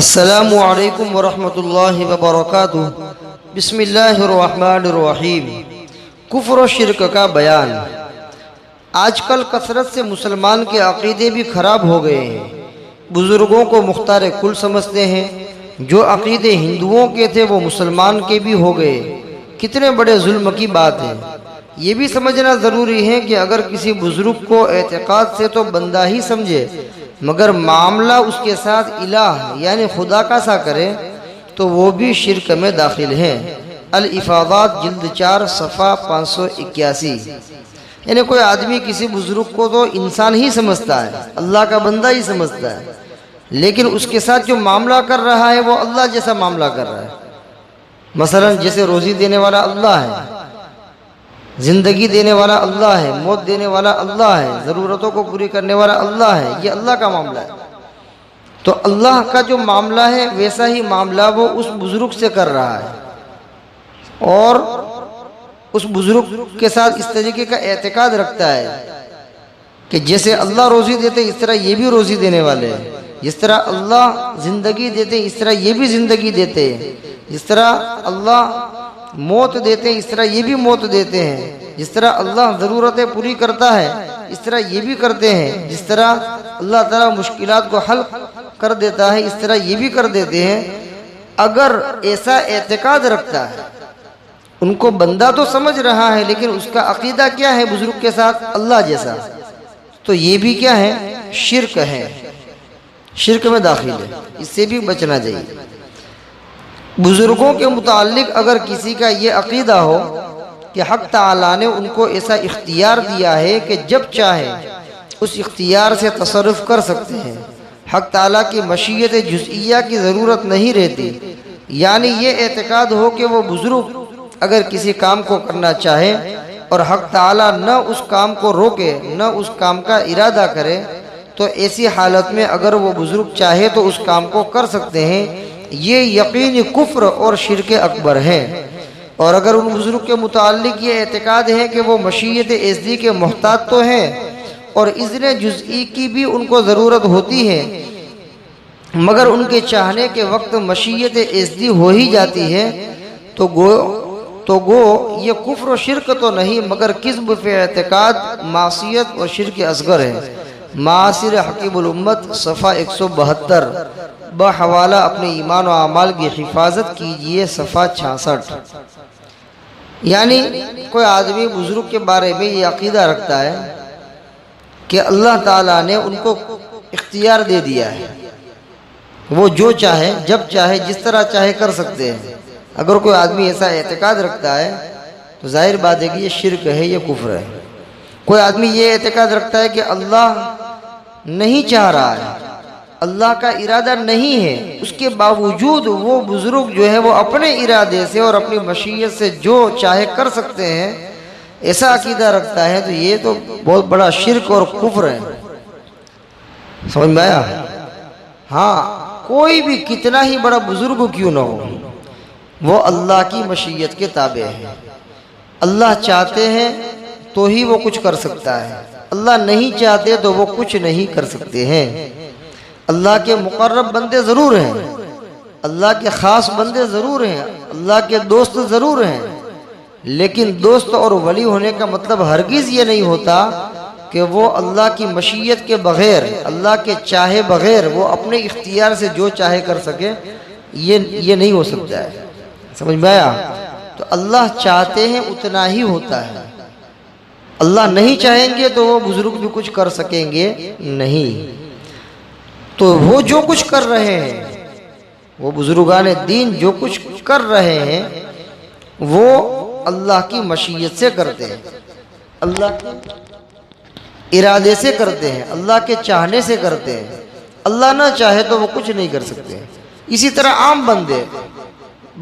السلام علیکم ورحمۃ اللہ وبرکاتہ۔ بسم اللہ الرحمن الرحیم۔ کفر و شرک کا بیان۔ آج کل کثرت سے مسلمان کے عقیدے بھی خراب ہو گئے ہیں۔ بزرگوں کو مختار کل سمجھتے ہیں۔ جو عقیدے ہندوؤں کے تھے وہ مسلمان کے بھی ہو گئے۔ کتنے بڑے ظلم کی بات ہے۔ یہ بھی سمجھنا ضروری ہے کہ اگر کسی بزرگ کو اعتقاد سے تو بندہ ہی سمجھے، مگر معاملہ اس کے ساتھ الہ یعنی خدا کا سا کرے تو وہ بھی شرک میں داخل ہے۔ الافاضات جلد 4 صفحہ 581۔ یعنی کوئی آدمی کسی بزرگ کو تو انسان ہی سمجھتا ہے، اللہ کا بندہ ہی سمجھتا ہے، لیکن اس کے ساتھ جو معاملہ کر رہا ہے وہ اللہ جیسا معاملہ کر رہا ہے۔ مثلا جیسے روزی دینے والا اللہ ہے، زندگی دینے والا اللہ ہے، موت دینے والا اللہ ہے، ضرورتوں کو پوری کرنے والا اللہ ہے، یہ اللہ کا معاملہ ہے۔ تو اللہ کا جو معاملہ ہے ویسا ہی معاملہ وہ اس بزرگ سے کر رہا ہے، اور اس بزرگ کے ساتھ اس طریقے کا اعتقاد رکھتا ہے کہ جیسے اللہ روزی دیتے اس طرح یہ بھی روزی دینے والے ہیں، جس طرح اللہ زندگی دیتے اس طرح یہ بھی زندگی دیتے ہیں، جس طرح اللہ موت دیتے ہیں اس طرح یہ بھی موت دیتے ہیں، جس طرح اللہ ضرورتیں پوری کرتا ہے اس طرح یہ بھی کرتے ہیں، جس طرح اللہ تعالیٰ مشکلات کو حل کر دیتا ہے اس طرح یہ بھی کر دیتے ہیں۔ اگر ایسا اعتقاد رکھتا ہے، ان کو بندہ تو سمجھ رہا ہے لیکن اس کا عقیدہ کیا ہے بزرگ کے ساتھ اللہ جیسا، تو یہ بھی کیا ہے؟ شرک ہے، شرک میں داخل ہے، اس سے بھی بچنا چاہیے۔ بزرگوں کے متعلق اگر کسی کا یہ عقیدہ ہو کہ حق تعالیٰ نے ان کو ایسا اختیار دیا ہے کہ جب چاہے اس اختیار سے تصرف کر سکتے ہیں، حق تعالیٰ کی مشیت جزئیہ کی ضرورت نہیں رہتی، یعنی یہ اعتقاد ہو کہ وہ بزرگ اگر کسی کام کو کرنا چاہے اور حق تعالیٰ نہ اس کام کو روکے نہ اس کام کا ارادہ کرے، تو ایسی حالت میں اگر وہ بزرگ چاہے تو اس کام کو کر سکتے ہیں، یہ یقینی کفر اور شرک اکبر ہے۔ اور اگر ان بزرگ کے متعلق یہ اعتقاد ہے کہ وہ مشیت ازلی کے محتاج تو ہیں اور اذن جزئی کی بھی ان کو ضرورت ہوتی ہے، مگر ان کے چاہنے کے وقت مشیت ازلی ہو ہی جاتی ہے، تو گو یہ کفر و شرک تو نہیں مگر کذب فی اعتقاد، معصیت اور شرک اصغر ہے۔ معاصر حکیم الامت صفحہ 172 بحوالہ اپنے ایمان و اعمال کی حفاظت کیجئے صفحہ 66۔ یعنی کوئی آدمی بزرگ کے بارے میں یہ عقیدہ رکھتا ہے کہ اللہ تعالیٰ نے ان کو اختیار دے دیا ہے، وہ جو چاہے جب چاہے جس طرح چاہے کر سکتے ہیں۔ اگر کوئی آدمی ایسا اعتقاد رکھتا ہے تو ظاہر بات ہے کہ یہ شرک ہے، یہ کفر ہے۔ کوئی آدمی یہ اعتقاد رکھتا ہے کہ اللہ نہیں چاہ رہا ہے، اللہ کا ارادہ نہیں ہے، اس کے باوجود وہ بزرگ جو ہے وہ اپنے ارادے سے اور اپنی مشیت سے جو چاہے کر سکتے ہیں، ایسا عقیدہ رکھتا ہے تو یہ تو بہت بڑا شرک اور کفر ہے۔ سمجھ میں آیا؟ ہاں، کوئی بھی کتنا ہی بڑا بزرگ کیوں نہ ہو، وہ اللہ کی مشیت کے تابع ہے۔ اللہ چاہتے ہیں تو ہی وہ کچھ کر سکتا ہے، اللہ نہیں چاہتے تو وہ کچھ نہیں کر سکتے ہیں۔ اللہ کے مقرب بندے ضرور ہیں، اللہ کے خاص بندے ضرور ہیں، اللہ کے دوست ضرور ہیں، لیکن دوست اور ولی ہونے کا مطلب ہرگز یہ نہیں ہوتا کہ وہ اللہ کی مشیت کے بغیر، اللہ کے چاہے بغیر وہ اپنے اختیار سے جو چاہے کر سکے، یہ نہیں ہو سکتا ہے۔ سمجھ میں آیا؟ تو اللہ چاہتے ہیں اتنا ہی ہوتا ہے، اللہ نہیں چاہیں گے تو وہ بزرگ بھی کچھ کر سکیں گے نہیں۔ تو وہ جو کچھ کر رہے ہیں، وہ بزرگان دین جو کچھ کر رہے ہیں وہ اللہ کی مشیت سے کرتے ہیں، اللہ کے ارادے سے کرتے ہیں، اللہ کے چاہنے سے کرتے ہیں۔ اللہ نہ چاہے تو وہ کچھ نہیں کر سکتے۔ اسی طرح عام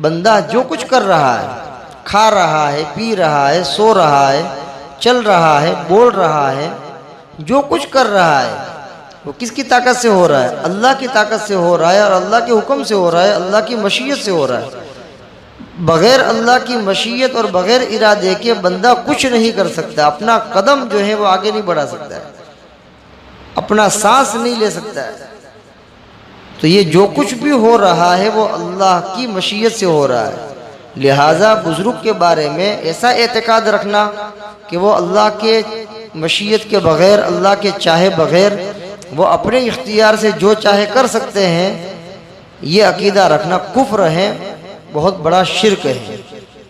بندہ جو کچھ کر رہا ہے، کھا رہا ہے، پی رہا ہے، سو رہا ہے، چل رہا ہے، بول رہا ہے، جو کچھ کر رہا ہے وہ کس کی طاقت سے ہو رہا ہے؟ اللہ کی طاقت سے ہو رہا ہے اور اللہ کے حکم سے ہو رہا ہے، اللہ کی مشیت سے ہو رہا ہے۔ بغیر اللہ کی مشیت اور بغیر ارادے کے بندہ کچھ نہیں کر سکتا، اپنا قدم جو ہے وہ آگے نہیں بڑھا سکتا ہے، اپنا سانس نہیں لے سکتا ہے۔ تو یہ جو کچھ بھی ہو رہا ہے وہ اللہ کی مشیت سے ہو رہا ہے۔ لہٰذا بزرگ کے بارے میں ایسا اعتقاد رکھنا کہ وہ اللہ کے مشیت کے بغیر، اللہ کے چاہے بغیر وہ اپنے اختیار سے جو چاہے کر سکتے ہیں، یہ عقیدہ رکھنا کفر ہے، بہت بڑا شرک ہے۔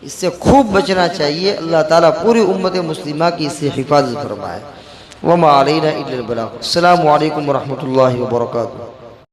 اس سے خوب بچنا چاہیے۔ اللہ تعالیٰ پوری امت مسلمہ کی اس سے حفاظت فرمائے۔ وما علینا الا البلاغ۔ السلام علیکم ورحمۃ اللہ وبرکاتہ۔